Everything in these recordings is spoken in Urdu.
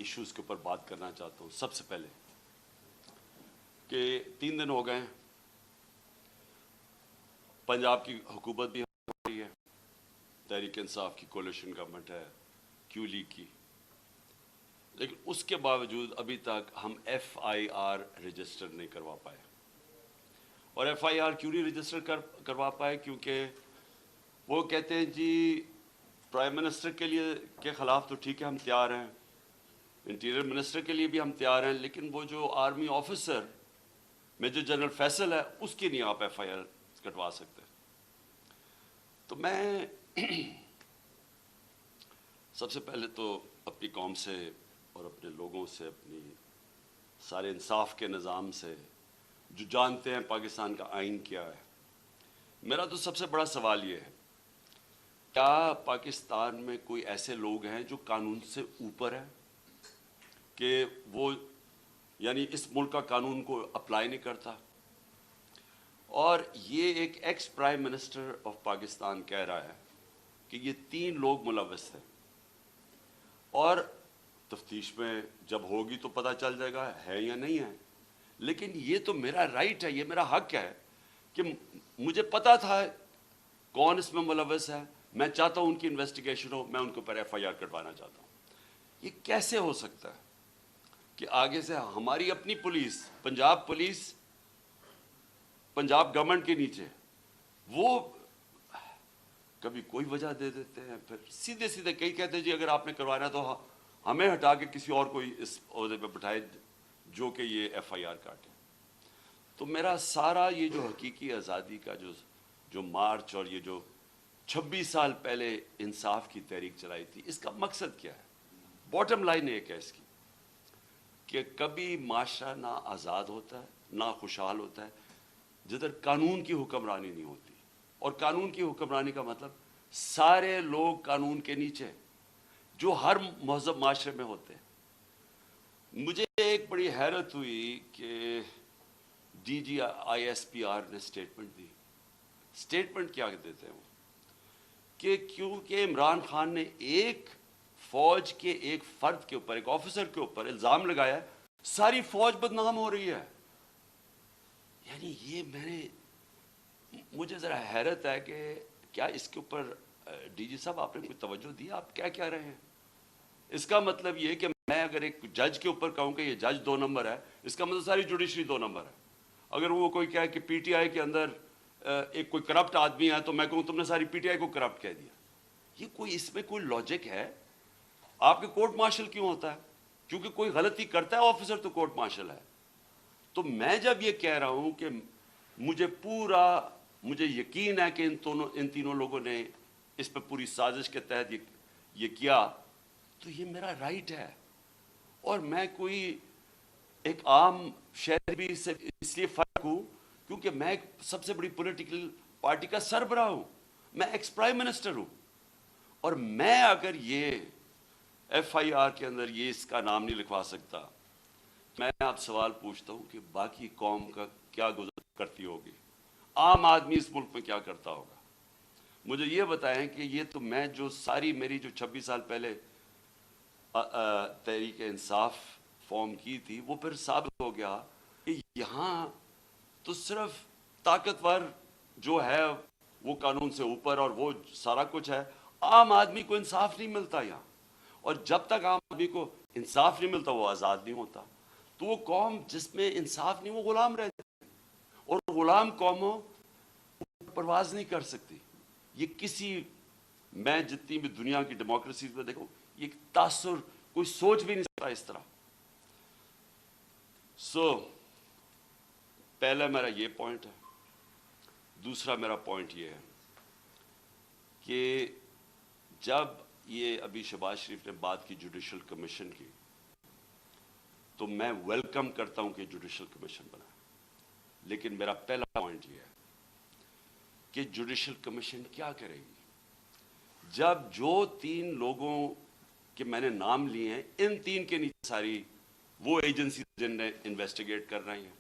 ایشوز کے اوپر بات کرنا چاہتا ہوں. سب سے پہلے کہ 3 دن ہو گئے ہیں, پنجاب کی حکومت بھی ہو رہی ہے, تحریک انصاف کی کولیشن گورنمنٹ ہے, کیو لیگ کی, لیکن اس کے باوجود ابھی تک ہم ایف آئی آر رجسٹر نہیں کروا پائے. اور ایف آئی آر کیوں نہیں رجسٹر کروا پائے؟ کیونکہ وہ کہتے ہیں جی پرائم منسٹر کے خلاف تو ٹھیک ہے ہم تیار ہیں, انٹیریئر منسٹر کے لیے بھی ہم تیار ہیں, لیکن وہ جو army officer major general Faisal ہے اس کی نہیں آپ ایف آئی آر کٹوا سکتے. تو میں سب سے پہلے تو اپنی قوم سے اور اپنے لوگوں سے, اپنی سارے انصاف کے نظام سے جو جانتے ہیں پاکستان کا آئین کیا ہے, میرا تو سب سے بڑا سوال یہ ہے, کیا پاکستان میں کوئی ایسے لوگ ہیں جو قانون سے اوپر ہیں کہ وہ یعنی اس ملک کا قانون کو اپلائی نہیں کرتا؟ اور یہ ایک ex prime minister of Pakistan کہہ رہا ہے کہ یہ 3 لوگ ملوث تھے, اور تفتیش میں جب ہوگی تو پتہ چل جائے گا ہے یا نہیں ہے. لیکن یہ تو میرا رائٹ ہے, یہ میرا حق ہے کہ مجھے پتا تھا کون اس میں ملوث ہے, میں چاہتا ہوں ان کی انویسٹیگیشن ہو, میں ان کے اوپر ایف آئی آر کٹوانا چاہتا ہوں. یہ کیسے ہو سکتا ہے کہ آگے سے ہماری اپنی پولیس, پنجاب گورنمنٹ کے نیچے, وہ کبھی کوئی وجہ دے دیتے ہیں, پھر سیدھے کئی کہتے ہیں جی اگر آپ نے کروانا تو ہمیں ہٹا کے کسی اور کو اس عہدے پہ بٹھائے جو کہ یہ ایف آئی آر کاٹے. تو میرا سارا یہ جو حقیقی آزادی کا جو مارچ اور یہ جو 26 سال پہلے انصاف کی تحریک چلائی تھی, اس کا مقصد کیا ہے؟ باٹم لائن ایک ہے اس کی کہ کبھی معاشرہ نہ آزاد ہوتا ہے نہ خوشحال ہوتا ہے جدھر قانون کی حکمرانی نہیں ہوتی. اور قانون کی حکمرانی کا مطلب سارے لوگ قانون کے نیچے جو ہر مہذب معاشرے میں ہوتے ہیں. مجھے ایک بڑی حیرت ہوئی کہ D G I S P R نے سٹیٹمنٹ دی. سٹیٹمنٹ کیا دیتے ہیں وہ کہ کیونکہ عمران خان نے ایک فوج کے ایک فرد کے اوپر, ایک آفیسر کے اوپر الزام لگایا, ساری فوج بدنام ہو رہی ہے. یعنی یہ مجھے ذرا حیرت ہے کہ کیا اس کے اوپر ڈی جی صاحب آپ نے کوئی توجہ دی؟ آپ کیا کہہ رہے ہیں؟ اس کا مطلب یہ کہ میں اگر ایک جج کے اوپر کہوں کہ یہ جج 2 نمبر ہے, اس کا مطلب ساری جوڈیشری 2 نمبر ہے. اگر وہ کوئی کہے کہ پی ٹی آئی کے اندر ایک کوئی کرپٹ آدمی ہے تو میں کہوں تم نے ساری پی ٹی آئی کو کرپٹ کہہ دیا. یہ اس میں کوئی لاجک ہے؟ آپ کے کورٹ مارشل کیوں ہوتا ہے؟ کیونکہ کوئی غلطی کرتا ہے آفیسر تو کورٹ مارشل ہے. تو میں جب یہ کہہ رہا ہوں کہ مجھے یقین ہے کہ ان تینوں لوگوں نے اس پہ پوری سازش کے تحت یہ کیا, تو یہ میرا رائٹ ہے. اور میں کوئی ایک عام شہری سے اس لیے فرق ہوں کیونکہ میں ایک سب سے بڑی پولیٹیکل پارٹی کا سربراہ ہوں, میں ایکس پرائم منسٹر ہوں. اور میں اگر یہ ایف آئی آر کے اندر یہ اس کا نام نہیں لکھوا سکتا, میں آپ سوال پوچھتا ہوں کہ باقی قوم کا کیا گزر کرتی ہوگی, عام آدمی اس ملک میں کیا کرتا ہوگا؟ مجھے یہ بتائیں کہ یہ تو میں جو میری جو 26 سال پہلے تحریک انصاف فارم کی تھی, وہ پھر ثابت ہو گیا کہ یہاں تو صرف طاقتور جو ہے وہ قانون سے اوپر اور وہ سارا کچھ ہے, عام آدمی کو انصاف نہیں ملتا یہاں. اور جب تک عام آدمی کو انصاف نہیں ملتا وہ آزاد نہیں ہوتا. تو وہ قوم جس میں انصاف نہیں, وہ غلام رہتی ہے, اور غلام قوموں پرواز نہیں کر سکتی. یہ میں جتنی بھی دنیا کی ڈیموکریسی میں دیکھوں, یہ تاثر کوئی سوچ بھی نہیں سکتا اس طرح. پہلا میرا یہ پوائنٹ ہے. دوسرا میرا پوائنٹ یہ ہے کہ جب یہ ابھی شہباز شریف نے بات کی جوڈیشل کمیشن کی, تو میں ویلکم کرتا ہوں کہ جوڈیشل کمیشن بنا, لیکن میرا پہلا پوائنٹ یہ ہے کہ جوڈیشل کمیشن کیا کرے گی جب جو 3 لوگوں کے میں نے نام لیے ہیں, ان 3 کے نیچے ساری وہ ایجنسی جن نے انویسٹیگیٹ کر رہی ہیں.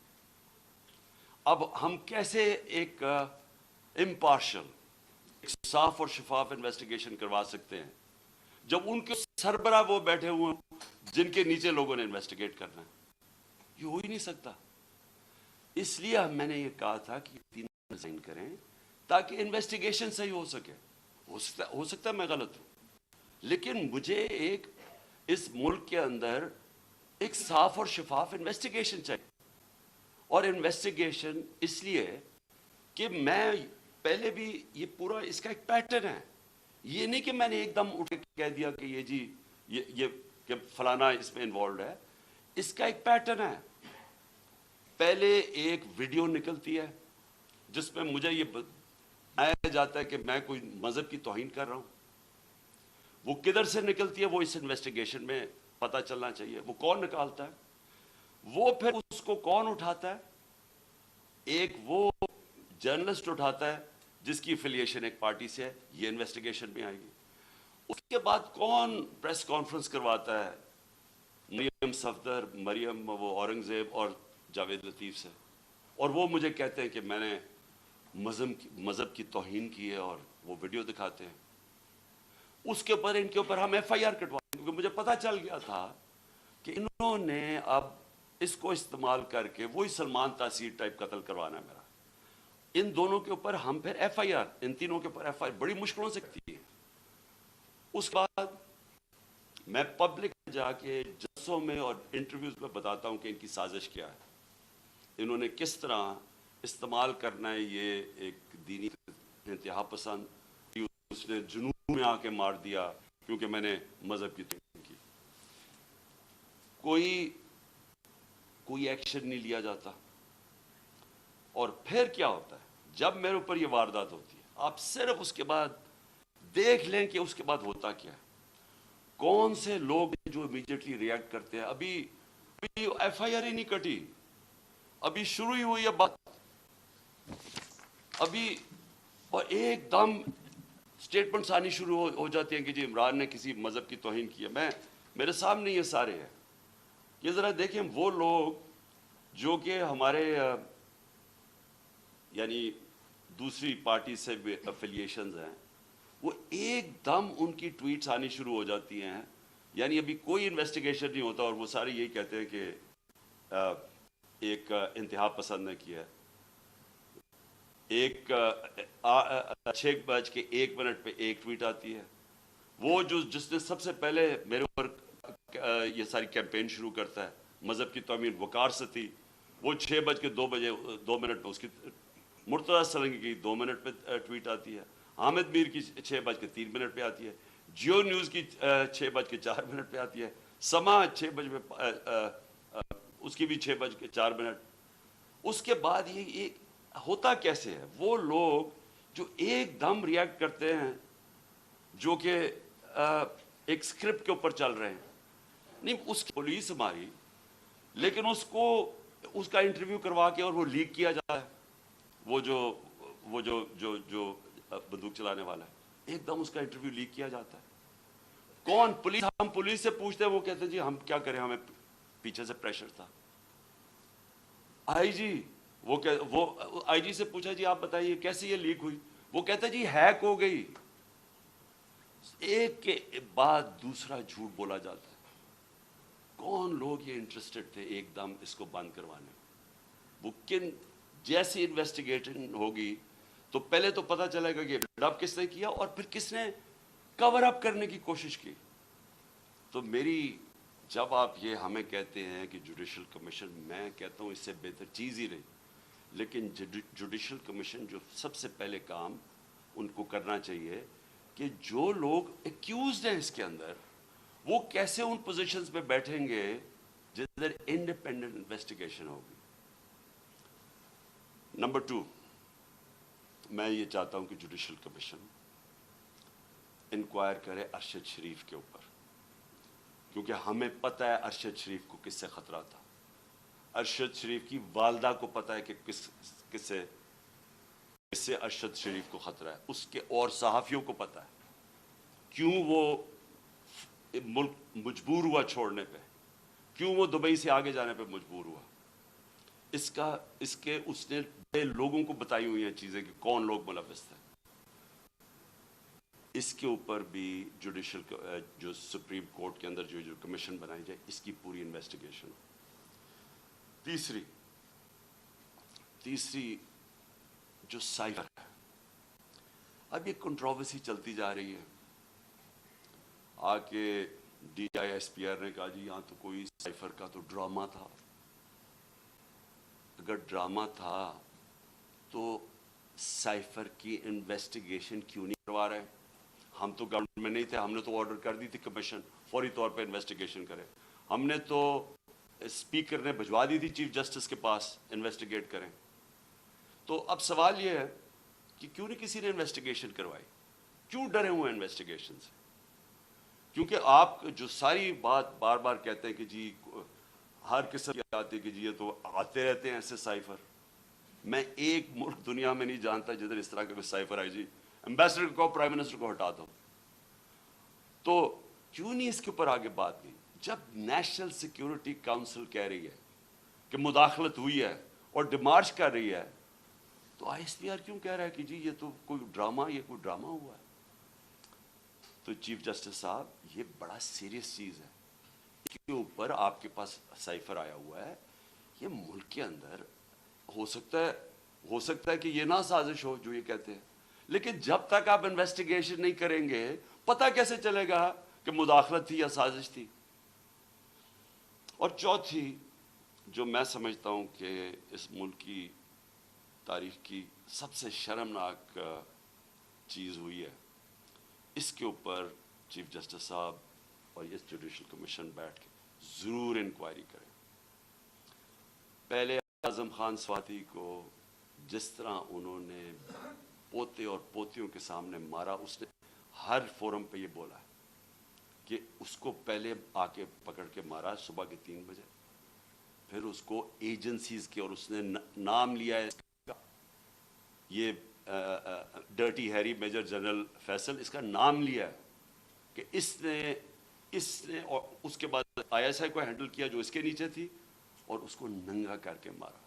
اب ہم کیسے ایک امپارشل, ایک صاف اور شفاف انویسٹیگیشن کروا سکتے ہیں جب ان کے سربراہ وہ بیٹھے ہوئے ہیں جن کے نیچے لوگوں نے انویسٹیگیٹ کرنا ہے. یہ ہو ہی نہیں سکتا. اس لیے میں نے یہ کہا تھا کہ تینوں ریزائن کریں تاکہ انویسٹیگیشن صحیح ہو سکے. ہو سکتا ہے میں غلط ہوں, لیکن مجھے ایک اس ملک کے اندر ایک صاف اور شفاف انویسٹیگیشن چاہیے. اور انویسٹیگیشن اس لیے کہ میں پہلے بھی یہ پورا اس کا ایک پیٹرن ہے. یہ نہیں کہ میں نے ایک دم اٹھ کے کہہ دیا کہ یہ جی یہ کہ فلانا اس میں انوالوڈ ہے. اس کا ایک پیٹرن ہے. پہلے ایک ویڈیو نکلتی ہے جس میں مجھے یہ بتایا جاتا ہے کہ میں کوئی مذہب کی توہین کر رہا ہوں. وہ کدھر سے نکلتی ہے وہ اس انویسٹیگیشن میں پتہ چلنا چاہیے. وہ کون نکالتا ہے, وہ پھر اس کو کون اٹھاتا ہے. ایک وہ جرنلسٹ اٹھاتا ہے جس کی افیلیشن ایک پارٹی سے ہے, یہ انویسٹیگیشن میں آئے گی. اس کے بعد کون پریس کانفرنس کرواتا ہے, مریم صفدر, مریم وہ اورنگزیب اور جاوید لطیف سے, اور وہ مجھے کہتے ہیں کہ میں نے مذہب کی توہین کی ہے اور وہ ویڈیو دکھاتے ہیں. اس کے اوپر ان کے اوپر ہم ایف آئی آر کٹوائیں, کیونکہ مجھے پتا چل گیا تھا کہ انہوں نے اب اس کو استعمال کر کے وہی سلمان تاثیر ٹائپ قتل کروانا ہے میرا. ان دونوں کے اوپر ہم پھر ایف آئی آر, ان تینوں کے اوپر ایف آئی آر بڑی مشکلوں سے کرتی ہے. اس کے بعد میں پبلک میں جا کے جلسوں میں اور انٹرویوز میں بتاتا ہوں کہ ان کی سازش کیا ہے, انہوں نے کس طرح استعمال کرنا ہے یہ ایک دینی انتہا پسند. اس نے جنون میں آ کے مار دیا کیونکہ میں نے مذہب کی توہین کی. کوئی ایکشن نہیں لیا جاتا. اور پھر کیا ہوتا ہے جب میرے اوپر یہ واردات ہوتی ہے, آپ صرف اس کے بعد دیکھ لیں کہ اس کے بعد ہوتا کیا ہے. کون سے لوگ جو امیڈیٹلی ریئیکٹ کرتے ہیں. ابھی ایف آئی آر ہی نہیں کٹی, ابھی شروع ہی ہوئی ہے بات ابھی, اور ایک دم سٹیٹمنٹس آنی شروع ہو جاتی ہیں کہ جی عمران نے کسی مذہب کی توہین کی ہے. میرے سامنے یہ سارے ہیں. یہ ذرا دیکھیں وہ لوگ جو کہ ہمارے یعنی دوسری پارٹی سے افیلیشنز ہیں, وہ ایک دم ان کی ٹویٹس آنی شروع ہو جاتی ہیں. یعنی ابھی کوئی انویسٹیگیشن نہیں ہوتا اور وہ سارے یہی کہتے ہیں کہ ایک انتہا پسند نے کیا ہے. ایک 6:01 پہ ایک ٹویٹ آتی ہے. وہ جس نے سب سے پہلے میرے اوپر یہ ساری کیمپین شروع کرتا ہے مذہب کی توہین, وقار ستی, وہ 6:02 پہ اس کی مرتضی سرنگی کی 2 منٹ پہ ٹویٹ آتی ہے. حامد میر کی 6:03 پہ آتی ہے. جیو نیوز کی 6:04 پہ آتی ہے. سما 6 بجے اس کی بھی 6:04. اس کے بعد یہ ہوتا کیسے ہے, وہ لوگ جو ایک دم ریئیکٹ کرتے ہیں جو کہ ایک سکرپٹ کے اوپر چل رہے ہیں. نہیں, اس کی پولیس ہماری, لیکن اس کا انٹرویو کروا کے اور وہ لیک کیا جاتا ہے. وہ جو بندوق چلانے والا ہے, ایک دم اس کا انٹرویو لیک کیا جاتا ہے. کون؟ پولیس. ہم پولیس سے پوچھتے ہیں, وہ کہتے ہیں جی ہم کیا کریں, ہمیں پیچھے سے پریشر تھا. آئی جی وہ آئی جی سے پوچھا جی آپ بتائیے کیسے یہ لیک ہوئی, وہ کہتا ہے جی ہیک ہو گئی. ایک کے بعد دوسرا جھوٹ بولا جاتا ہے. کون لوگ یہ انٹرسٹڈ تھے ایک دم اس کو بند کروانے. وہ جیسی انویسٹیگیشن ہوگی تو پہلے تو پتہ چلے گا کہ بلڈ اپ کس نے کیا اور پھر کس نے کور اپ کرنے کی کوشش کی. تو جب آپ یہ ہمیں کہتے ہیں کہ جوڈیشل کمیشن, میں کہتا ہوں اس سے بہتر چیز ہی نہیں. لیکن جوڈیشل کمیشن جو سب سے پہلے کام ان کو کرنا چاہیے کہ جو لوگ ایکیوزڈ ہیں اس کے اندر, وہ کیسے ان پوزیشنز پہ بیٹھیں گے جدھر انڈیپینڈنٹ انویسٹیگیشن ہوگی. نمبر 2, میں یہ چاہتا ہوں کہ جوڈیشل کمیشن انکوائر کرے ارشد شریف کے اوپر, کیونکہ ہمیں پتہ ہے ارشد شریف کو کس سے خطرہ تھا. ارشد شریف کی والدہ کو پتہ ہے کہ کس سے ارشد شریف کو خطرہ ہے. اس کے اور صحافیوں کو پتہ ہے کیوں وہ ملک مجبور ہوا چھوڑنے پہ, کیوں وہ دبئی سے آگے جانے پہ مجبور ہوا. اس نے لوگوں کو بتائی ہوئی ہیں چیزیں کہ کون لوگ ملوث تھے. اس کے اوپر بھی جوڈیشل جو سپریم کورٹ کے اندر جو کمیشن بنائی جائے اس کی پوری انویسٹیگیشن. تیسری جو سائفر ہے، اب یہ کنٹروورسی چلتی جا رہی ہے. آ کے D I S P R نے کہا جی یہاں تو کوئی سائفر کا تو ڈرامہ تھا. اگر ڈرامہ تھا تو سائفر کی انویسٹیگیشن کیوں نہیں کروا رہے؟ ہم تو گورنمنٹ میں نہیں تھے، ہم نے تو آرڈر کر دی تھی کمیشن فوری طور پہ انویسٹیگیشن کرے. ہم نے تو اسپیکر نے بھجوا دی تھی چیف جسٹس کے پاس انویسٹیگیٹ کریں. تو اب سوال یہ ہے کہ کیوں نہیں کسی نے انویسٹیگیشن کروائی؟ کیوں ڈرے ہوئے انویسٹیگیشن سے؟ کیونکہ آپ جو ساری بات بار بار کہتے ہیں کہ جی ہر قسم کی آتی ہے کہ جی یہ تو آتے رہتے ہیں ایسے سائفر. میں ایک ملک دنیا میں نہیں جانتا جدھر اس طرح کے سائفر آئی جی ایمبیسڈر کو پرائم منسٹر کو ہٹا دو. تو کیوں نہیں اس کے اوپر آگے بات کی؟ جب نیشنل سیکیورٹی کاؤنسل کہہ رہی ہے کہ مداخلت ہوئی ہے اور ڈیمارچ کر رہی ہے، تو آئی ایس پی آر کیوں کہہ رہا ہے کہ جی یہ تو کوئی ڈرامہ ہوا ہے؟ تو چیف جسٹس صاحب یہ بڑا سیریس چیز ہے. اس کے اوپر آپ کے پاس سائفر آیا ہوا ہے. یہ ملک کے اندر ہو سکتا ہے کہ یہ نہ سازش ہو جو یہ کہتے ہیں، لیکن جب تک آپ انویسٹیگیشن نہیں کریں گے پتہ کیسے چلے گا کہ مداخلت تھی یا سازش تھی؟ اور چوتھی جو میں سمجھتا ہوں کہ اس ملک کی تاریخ کی سب سے شرمناک چیز ہوئی ہے، اس کے اوپر چیف جسٹس صاحب اور اس جوڈیشل کمیشن بیٹھ کے ضرور انکوائری کریں. پہلے اعظم خان سواتی کو جس طرح انہوں نے پوتے اور پوتیوں کے سامنے مارا، اس نے ہر فورم پہ یہ بولا ہے کہ اس کو پہلے آ کے پکڑ کے مارا صبح کے 3 بجے، پھر اس کو ایجنسیز کے، اور اس نے نام لیا ہے یہ dirty Harry major general Faisal, اس کا نام لیا ہے کہ اس نے اور اس کے بعد آئی ایس آئی کو ہینڈل کیا جو اس کے نیچے تھی، اور اس کو ننگا کر کے مارا.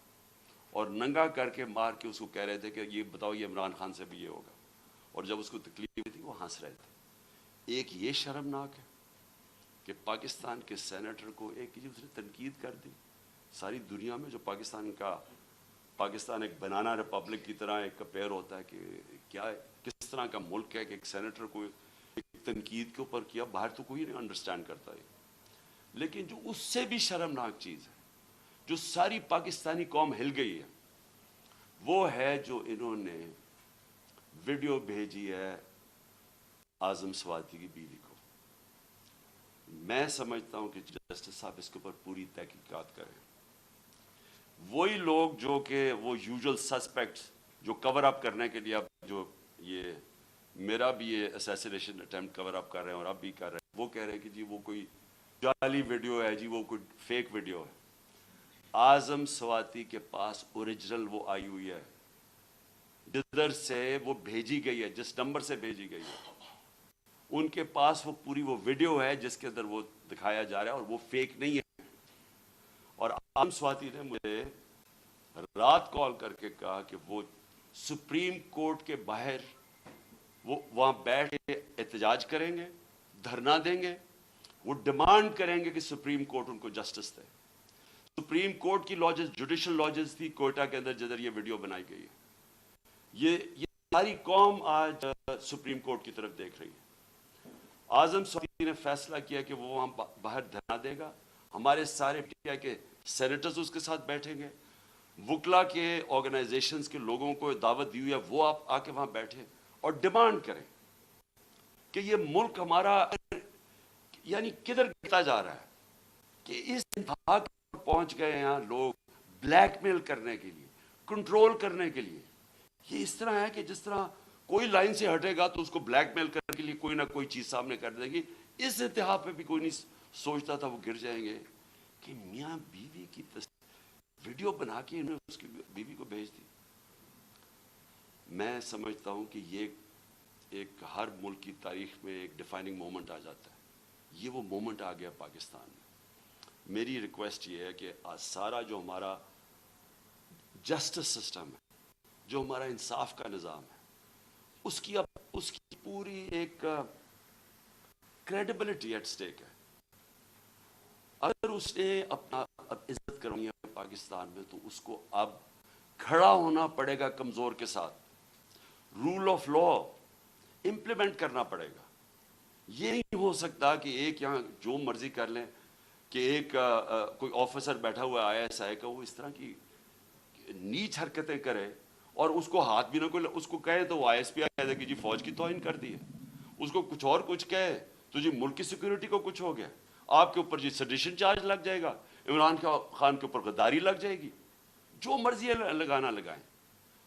اور ننگا کر کے مار کے اس کو کہہ رہے تھے کہ یہ بتاؤ یہ عمران خان سے بھی یہ ہوگا، اور جب اس کو تکلیف تھی وہ ہنس رہے تھے. ایک یہ شرمناک ہے کہ پاکستان کے سینیٹر کو ایک اس نے تنقید کر دی. ساری دنیا میں جو پاکستان ایک بنانا ریپبلک کی طرح ایک کمپیئر ہوتا ہے کہ کیا کس طرح کا ملک ہے کہ ایک سینیٹر کو ایک تنقید کے اوپر کیا، باہر تو کوئی نہیں انڈرسٹینڈ کرتا ہے. لیکن جو اس سے بھی شرمناک چیز ہے، جو ساری پاکستانی قوم ہل گئی ہے، وہ ہے جو انہوں نے ویڈیو بھیجی ہے اعظم سواتی کی بیوی کو. میں سمجھتا ہوں کہ جسٹس صاحب اس کے اوپر پوری تحقیقات کریں. وہی لوگ جو کہ وہ یوزول سسپیکٹس جو کور اپ کرنے کے لیے اب جو یہ میرا بھی یہ اسیسینیشن اٹیمپٹ کور اپ کر رہے ہیں اور اب بھی کر رہے ہیں، وہ کہہ رہے ہیں کہ جی وہ کوئی جعلی ویڈیو ہے، جی وہ کوئی فیک ویڈیو ہے. اعظم سواتی کے پاس اوریجنل وہ آئی ہوئی ہے، جدھر سے وہ بھیجی گئی ہے، جس نمبر سے بھیجی گئی ہے، ان کے پاس وہ پوری وہ ویڈیو ہے جس کے اندر وہ دکھایا جا رہا ہے، اور وہ فیک نہیں ہے. اور اعظم سواتی نے مجھے رات کال کر کے کہا کہ وہ سپریم کورٹ کے باہر وہ وہاں بیٹھ کے احتجاج کریں گے، دھرنا دیں گے، وہ ڈیمانڈ کریں گے کہ سپریم کورٹ ان کو جسٹس دے. سپریم کورٹ کی لاجز جوڈیشل لاجز تھی کوئٹہ کے اندر جدھر یہ ویڈیو بنائی گئی ہے. یہ ساری قوم آج سپریم کورٹ کی طرف دیکھ رہی ہے. اعظم سواتی نے فیصلہ کیا کہ وہ وہاں باہر دھرنا دے گا، ہمارے سارے پی آئی کے سینیٹرز اس کے ساتھ بیٹھیں گے، وکلا کے آرگنائزیشنز کے لوگوں کو دعوت دی ہوئی ہے وہ آپ آ کے وہاں بیٹھیں اور ڈیمانڈ کریں کہ یہ ملک ہمارا یعنی کدھر گرتا جا رہا ہے کہ اس انتہا پر پہنچ گئے ہیں یہاں لوگ بلیک میل کرنے کے لیے، کنٹرول کرنے کے لیے. یہ اس طرح ہے کہ جس طرح کوئی لائن سے ہٹے گا تو اس کو بلیک میل کرنے کے لیے کوئی نہ کوئی چیز سامنے کر دے گی. اس انتہا پہ بھی کوئی نہیں سوچتا تھا وہ گر جائیں گے کہ میاں بیوی کی ویڈیو بنا کے انہوں نے اس کی بیوی کو بھیج دی. میں سمجھتا ہوں کہ یہ ایک ہر ملک کی تاریخ میں ایک ڈیفائننگ مومنٹ آ جاتا ہے. یہ وہ مومنٹ آ گیا پاکستان میں. میری ریکویسٹ یہ ہے کہ سارا جو ہمارا جسٹس سسٹم ہے، جو ہمارا انصاف کا نظام ہے، اس کی اب اس کی پوری ایک کریڈیبلٹی ایٹ سٹیک ہے. اگر اس نے اپنا اب عزت کرنی ہے پاکستان میں تو اس کو اب کھڑا ہونا پڑے گا کمزور کے ساتھ. رول آف لا امپلیمنٹ کرنا پڑے گا. یہ نہیں ہو سکتا کہ ایک یہاں جو مرضی کر لیں, کہ ایک کوئی آفیسر بیٹھا ہوا آئی ایس آئی کا وہ اس طرح کی نیچ حرکتیں کرے اور اس کو ہاتھ بھی نہ کوئی اس کو کہے تو وہ آئی ایس پی کہہ دے کہ جی فوج کی توہین کر دی ہے. اس کو کچھ اور کچھ کہے تو جی ملک کی سیکورٹی کو کچھ ہو گیا, آپ کے اوپر جی سیڈیشن چارج لگ جائے گا, عمران خان کے اوپر غداری لگ جائے گی, جو مرضی لگانا لگائیں.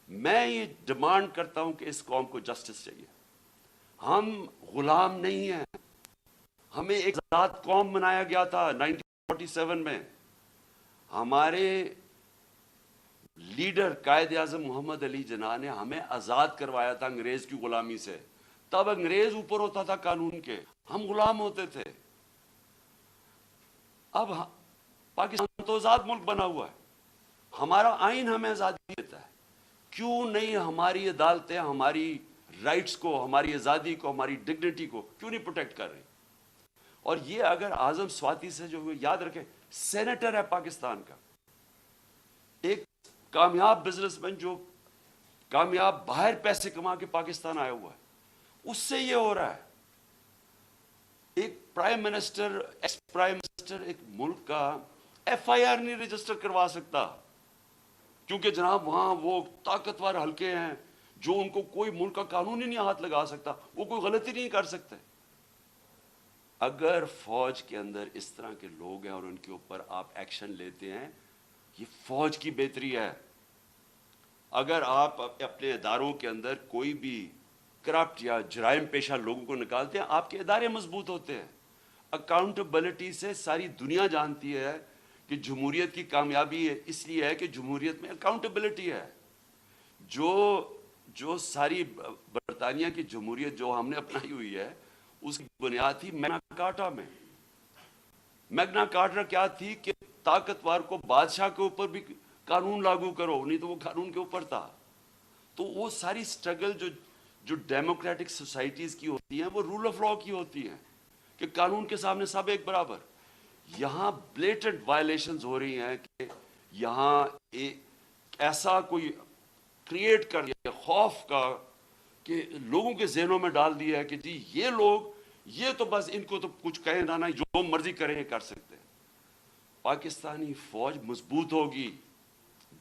میں یہ ڈیمانڈ کرتا ہوں کہ اس قوم کو جسٹس چاہیے. ہم غلام نہیں ہیں. ہمیں ایک آزاد قوم بنایا گیا تھا 1947 میں. ہمارے لیڈر قائد اعظم محمد علی جناح نے ہمیں آزاد کروایا تھا انگریز کی غلامی سے. تب انگریز اوپر ہوتا تھا قانون کے, ہم غلام ہوتے تھے. اب پاکستان تو آزاد ملک بنا ہوا ہے, ہمارا آئین ہمیں آزادی دیتا ہے. کیوں نہیں ہماری عدالتیں ہماری رائٹس کو, ہماری آزادی کو, ہماری ڈگنیٹی کو کیوں نہیں پروٹیکٹ کر رہی؟ اور یہ اگر اعظم سواتی سے جو یاد رکھیں, سینیٹر ہے پاکستان کا, ایک کامیاب بزنس مین جو کامیاب باہر پیسے کما کے پاکستان آیا ہوا ہے, اس سے یہ ہو رہا ہے. ایک prime minister, ex prime minister ایک ملک کا ایف آئی آر نہیں رجسٹر کروا سکتا کیونکہ جناب وہاں وہ طاقتور حلقے ہیں جو ان کو کوئی ملک کا قانون ہی نہیں ہاتھ لگا سکتا, وہ کوئی غلطی نہیں کر سکتے. اگر فوج کے اندر اس طرح کے لوگ ہیں اور ان کے اوپر آپ ایکشن لیتے ہیں, یہ فوج کی بہتری ہے. اگر آپ اپنے اداروں کے اندر کوئی بھی کرپٹ یا جرائم پیشہ لوگوں کو نکالتے ہیں, آپ کے ادارے مضبوط ہوتے ہیں. اکاؤنٹیبلٹی سے ساری دنیا جانتی ہے کہ جمہوریت کی کامیابی اس لیے ہے کہ جمہوریت میں اکاؤنٹیبلٹی ہے. جو ساری برطانیہ کی جمہوریت جو ہم نے اپنائی ہوئی ہے اس کی بنیاد تھی میگنا کارٹا میں. میگنا کارٹا کیا تھی کہ طاقتور کو بادشاہ کے اوپر بھی قانون لاگو کرو, نہیں تو وہ قانون کے اوپر تھا. تو وہ ساری سٹرگل جو ڈیموکریٹک سوسائٹیز کی ہوتی ہیں وہ رول آف لا کی ہوتی ہیں کہ قانون کے سامنے سب ایک برابر. یہاں بلیٹنٹ وائلیشنز ہو رہی ہیں کہ یہاں ایسا کوئی کریٹ کر دیا خوف کا کہ لوگوں کے ذہنوں میں ڈال دیا ہے کہ جی یہ لوگ یہ تو بس ان کو تو کچھ کہیں نہ جو مرضی کریں کر سکتے ہیں. پاکستانی فوج مضبوط ہوگی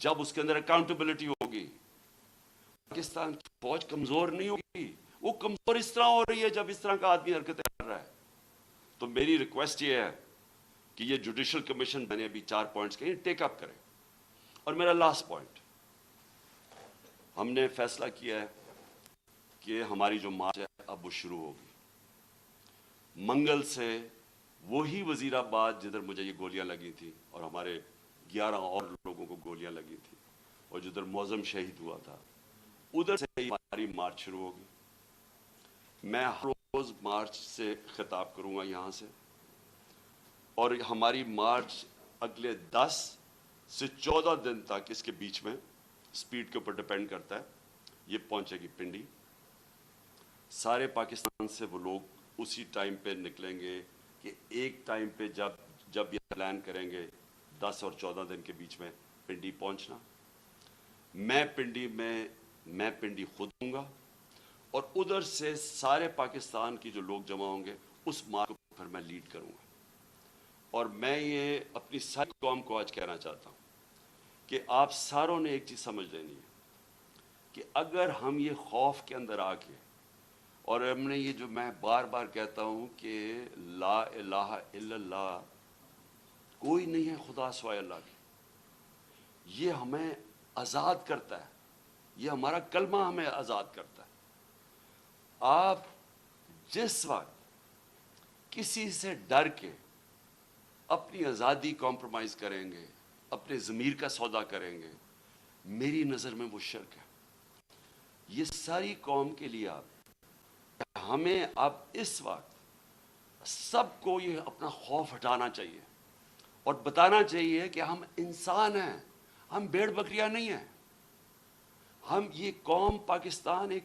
جب اس کے اندر اکاؤنٹیبلٹی ہوگی. پاکستان کی فوج کمزور نہیں ہوگی, وہ کمزور اس طرح ہو رہی ہے جب اس طرح کا آدمی حرکتیں کر رہا ہے. تو میری ریکویسٹ یہ ہے کہ یہ جوڈیشل کمیشن میں نے ابھی 4 پوائنٹس کہے ٹیک اپ کریں. اور میرا لاسٹ پوائنٹ, ہم نے فیصلہ کیا ہے کہ ہماری جو مارچ ہے اب وہ شروع ہوگی. منگل سے وہی وزیر آباد جدھر مجھے یہ گولیاں لگی تھی اور ہمارے 11 اور لوگوں کو گولیاں لگی تھی اور جدھر معظم شہید ہوا تھا, ادھر سے ہماری مارچ شروع ہوگی. میں ہر روز مارچ سے خطاب کروں گا یہاں سے, اور ہماری مارچ اگلے 10 سے 14 دن تک, اس کے بیچ میں سپیڈ کے اوپر ڈیپینڈ کرتا ہے, یہ پہنچے گی پنڈی. سارے پاکستان سے وہ لوگ اسی ٹائم پہ نکلیں گے کہ ایک ٹائم پہ جب یہ پلان کریں گے 10 اور 14 دن کے بیچ میں پنڈی پہنچنا. میں پنڈی خود ہوں گا اور ادھر سے سارے پاکستان کی جو لوگ جمع ہوں گے اس مارچ کو پھر میں لیڈ کروں گا. اور میں یہ اپنی ساری قوم کو آج کہنا چاہتا ہوں کہ آپ ساروں نے ایک چیز سمجھ لینی ہے کہ اگر ہم یہ خوف کے اندر آ کے, اور ہم نے یہ جو میں بار بار کہتا ہوں کہ لا الہ الا اللہ, کوئی نہیں ہے خدا سوائے اللہ کے, یہ ہمیں آزاد کرتا ہے, یہ ہمارا کلمہ ہمیں آزاد کرتا ہے. آپ جس وقت کسی سے ڈر کے اپنی آزادی کمپرومائز کریں گے, اپنے ضمیر کا سودا کریں گے, میری نظر میں وہ شرک ہے. یہ ساری قوم کے لیے ہمیں اب اس وقت سب کو یہ اپنا خوف ہٹانا چاہیے اور بتانا چاہیے کہ ہم انسان ہیں, ہم بھیڑ بکریاں نہیں ہیں. ہم یہ قوم پاکستان ایک